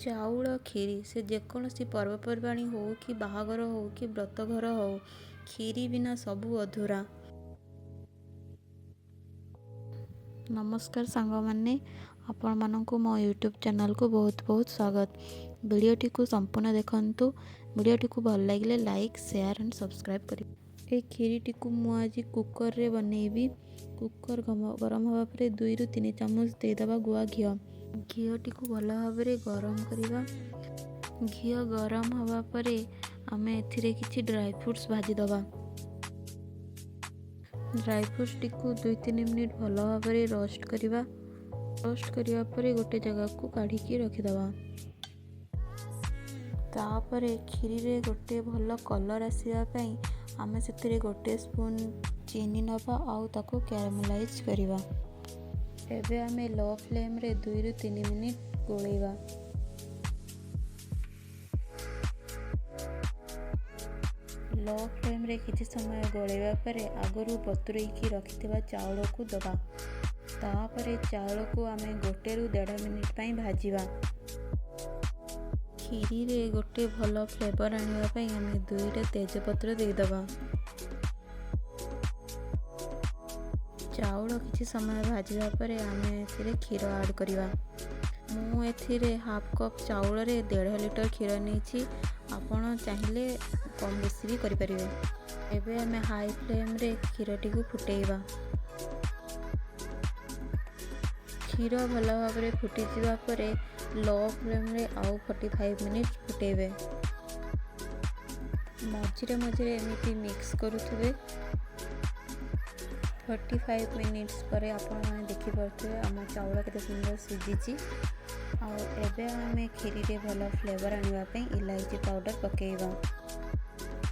ଚାଉଳ କ୍ଷୀରି ସେ ଯେକୌଣସି ପର୍ବପର୍ବାଣି ହଉ କି ବାହାଘର ହଉ କି ବ୍ରତଘର ହଉ, କ୍ଷୀରି ବିନା ସବୁ ଅଧୁରା। ନମସ୍କାର ସାଙ୍ଗମାନେ, ଆପଣମାନଙ୍କୁ ମୋ ୟୁଟ୍ୟୁବ୍ ଚ୍ୟାନେଲକୁ ବହୁତ ବହୁତ ସ୍ୱାଗତ। ଭିଡ଼ିଓଟିକୁ ସମ୍ପୂର୍ଣ୍ଣ ଦେଖନ୍ତୁ। ଭିଡ଼ିଓଟିକୁ ଭଲ ଲାଗିଲେ ଲାଇକ୍, ସେୟାର ଆଣ୍ଡ ସବସ୍କ୍ରାଇବ୍ କରିବେ। এই କ୍ଷୀରିଟିକୁ ମୁଁ ଆଜି କୁକରରେ ବନେଇବି। କୁକର ଗରମ ହେବା ପରେ 2ରୁ 3 ଚାମଚ ଦେଇଦେବା ଗୁଆ ଘିଅ। ଘିଅଟିକୁ ଭଲ ଭାବରେ ଗରମ କରିବା। ଘିଅ ଗରମ ହେବା ପରେ ଆମେ ଏଥିରେ କିଛି ଡ୍ରାଏ ଫ୍ରୁଟ୍ସ ଭାଜିଦେବା। ଡ୍ରାଏ ଫ୍ରୁଟ୍ସଟିକୁ 2-3 ମିନିଟ୍ ଭଲ ଭାବରେ ରୋଷ୍ଟ କରିବା। ରୋଷ୍ଟ କରିବା ପରେ ଗୋଟେ ଜାଗାକୁ କାଢ଼ିକି ରଖିଦେବା। ତାପରେ କ୍ଷୀରିରେ ଗୋଟେ ଭଲ କଲର୍ ଆସିବା ପାଇଁ ଆମେ ସେଥିରେ 1 ସ୍ପୁନ୍ ଚିନି ନେବା ଆଉ ତାକୁ କ୍ୟାରାମେଲାଇଜ୍ କରିବା। ଏବେ ଆମେ ଲୋ ଫ୍ଲେମ୍ରେ 2ରୁ 3 ମିନିଟ୍ ଗୋଳେଇବା। ଲୋ ଫ୍ଲେମ୍ରେ କିଛି ସମୟ ଗୋଳେଇବା ପରେ ଆଗରୁ ବତୁରେଇକି ରଖିଥିବା ଚାଉଳକୁ ଦେବା। ତାପରେ ଚାଉଳକୁ ଆମେ 1ରୁ 1.5 ମିନିଟ୍ ପାଇଁ ଭାଜିବା। କ୍ଷୀରିରେ ଗୋଟେ ଭଲ ଫ୍ଲେଭର୍ ଆଣିବା ପାଇଁ ଆମେ 2ଟା ତେଜପତ୍ର ଦେଇଦେବା। ଚାଉଳ କିଛି ସମୟ ଭାଜିବା ପରେ ଆମେ ଏଥିରେ କ୍ଷୀର ଆଡ଼୍ କରିବା। ମୁଁ ଏଥିରେ 1/2 କପ୍ ଚାଉଳରେ 1.5 ଲିଟର କ୍ଷୀର ନେଇଛି। ଆପଣ ଚାହିଁଲେ କମ୍ ବେଶୀ ବି କରିପାରିବେ। ଏବେ ଆମେ ହାଇ ଫ୍ଲେମ୍ରେ କ୍ଷୀରଟିକୁ ଫୁଟେଇବା। କ୍ଷୀର ଭଲ ଭାବରେ ଫୁଟିଯିବା ପରେ ଲୋ ଫ୍ଲେମ୍ରେ ଆଉ 45 ମିନିଟ୍ ଫୁଟେଇବେ। ମଝିରେ ମଝିରେ ଏମିତି ମିକ୍ସ କରୁଥିବେ। 45 ମିନିଟ୍ସ ପରେ ଆପଣମାନେ ଦେଖିପାରୁଥିବେ ଆମ ଚାଉଳ କେତେ ସୁନ୍ଦର ସିଝିଛି। ଆଉ ଏବେ ଆମେ କ୍ଷୀରିରେ ଭଲ ଫ୍ଲେଭର୍ ଆଣିବା ପାଇଁ ଇଲାଇଚି ପାଉଡ଼ର ପକାଇବା।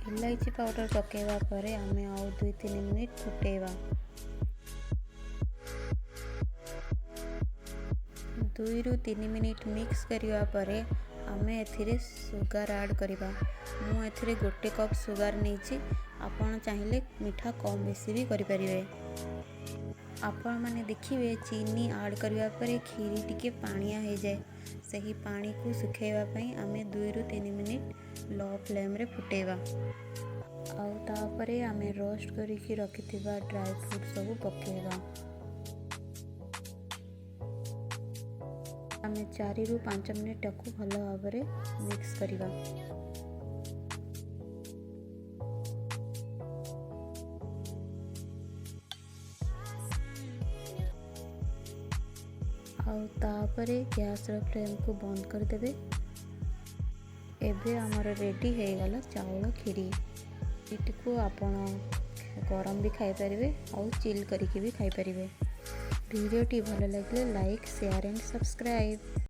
ଇଲାଇଚି ପାଉଡ଼ର ପକାଇବା ପରେ ଆମେ ଆଉ 2-3 ମିନିଟ୍ ଫୁଟେଇବା। 2ରୁ 3 ମିନିଟ୍ ମିକ୍ସ କରିବା ପରେ ଆମେ ଏଥିରେ ସୁଗାର ଆଡ଼୍ କରିବା। ମୁଁ ଏଥିରେ 1 କପ୍ ସୁଗାର ନେଇଛି। ଆପଣ ଚାହିଁଲେ ମିଠା କମ୍ ବେଶୀ ବି କରିପାରିବେ। ଆପଣମାନେ ଦେଖିବେ ଚିନି ଆଡ଼୍ କରିବା ପରେ କ୍ଷୀରି ଟିକେ ପାଣିଆ ହେଇଯାଏ। ସେହି ପାଣିକୁ ଶୁଖାଇବା ପାଇଁ ଆମେ 2ରୁ 3 ମିନିଟ୍ ଲୋ ଫ୍ଲେମ୍ରେ ଫୁଟେଇବା। ଆଉ ତାପରେ ଆମେ ରୋଷ୍ଟ କରିକି ରଖିଥିବା ଡ୍ରାଏ ଫ୍ରୁଟ୍ ସବୁ ପକାଇବା। ଆମେ 4ରୁ 5 ମିନିଟ୍ ତାକୁ ଭଲ ଭାବରେ ମିକ୍ସ କରିବା। ଆଉ ତାପରେ ଗ୍ୟାସ୍ର ଫ୍ଲେମ୍କୁ ବନ୍ଦ କରିଦେବେ। ଏବେ ଆମର ରେଡ଼ି ହେଇଗଲା ଚାଉଳ କ୍ଷୀରି। ଏଟିକୁ ଆପଣ ଗରମ ବି ଖାଇପାରିବେ ଆଉ ଚିଲ୍ କରିକି ବି ଖାଇପାରିବେ। ଭିଡ଼ିଓଟି ଭଲ ଲାଗିଲେ ଲାଇକ୍, ସେୟାର ଆଣ୍ଡ ସବସ୍କ୍ରାଇବ୍।